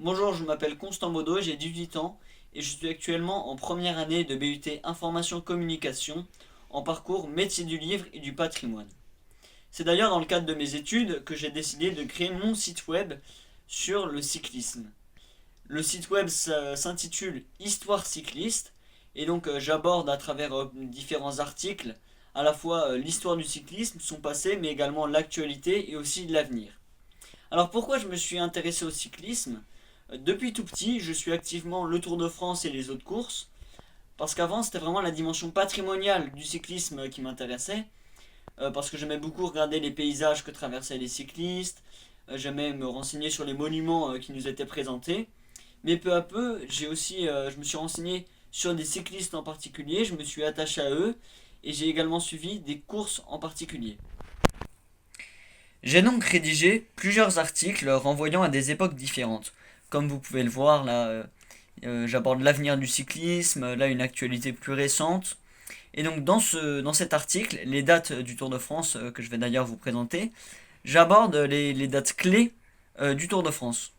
Bonjour, je m'appelle Constant Baudot, j'ai 18 ans et je suis actuellement en première année de BUT Information Communication en parcours métier du livre et du patrimoine. C'est d'ailleurs dans le cadre de mes études que j'ai décidé de créer mon site web sur le cyclisme. Le site web s'intitule Histoire cycliste et donc j'aborde à travers différents articles à la fois l'histoire du cyclisme, son passé, mais également l'actualité et aussi l'avenir. Alors pourquoi je me suis intéressé au cyclisme? Depuis tout petit, je suis activement le Tour de France et les autres courses, parce qu'avant c'était vraiment la dimension patrimoniale du cyclisme qui m'intéressait, parce que j'aimais beaucoup regarder les paysages que traversaient les cyclistes, j'aimais me renseigner sur les monuments qui nous étaient présentés, mais peu à peu, je me suis renseigné sur des cyclistes en particulier, je me suis attaché à eux, et j'ai également suivi des courses en particulier. J'ai donc rédigé plusieurs articles renvoyant à des époques différentes. Comme vous pouvez le voir là, j'aborde l'avenir du cyclisme, là une actualité plus récente. Et donc dans cet article, les dates du Tour de France, que je vais d'ailleurs vous présenter, j'aborde les dates clés du Tour de France.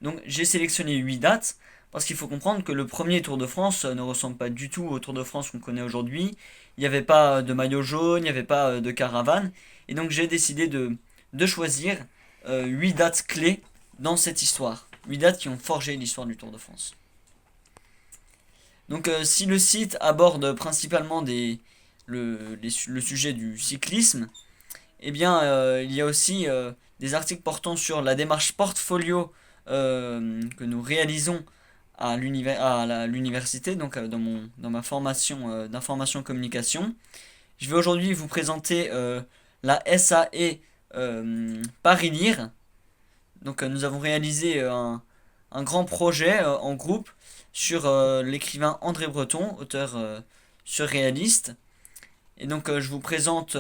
Donc j'ai sélectionné 8 dates, parce qu'il faut comprendre que le premier Tour de France ne ressemble pas du tout au Tour de France qu'on connaît aujourd'hui. Il n'y avait pas de maillot jaune, il n'y avait pas de caravane. Et donc j'ai décidé de choisir 8 dates clés dans cette histoire. 8 dates qui ont forgé l'histoire du Tour de France. Donc si le site aborde principalement le sujet du cyclisme, eh bien il y a aussi des articles portant sur la démarche portfolio que nous réalisons à l'université, donc dans ma formation d'information communication. Je vais aujourd'hui vous présenter la SAE Paris Lire. Donc nous avons réalisé un grand projet en groupe sur l'écrivain André Breton, auteur surréaliste. Et donc je vous présente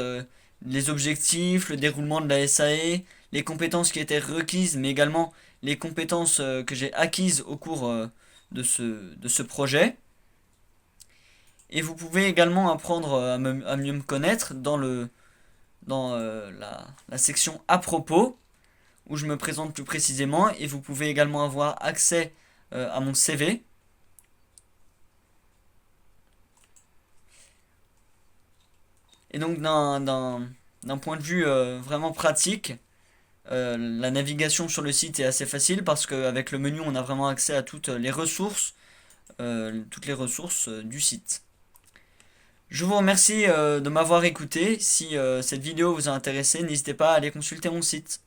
les objectifs, le déroulement de la SAE, les compétences qui étaient requises, mais également les compétences que j'ai acquises au cours de ce projet. Et vous pouvez également apprendre à mieux me connaître dans la section à propos, où je me présente plus précisément, et vous pouvez également avoir accès à mon CV. Et donc d'un point de vue vraiment pratique, la navigation sur le site est assez facile parce qu'avec le menu on a vraiment accès à toutes les ressources du site. Je vous remercie de m'avoir écouté. Si cette vidéo vous a intéressé, n'hésitez pas à aller consulter mon site.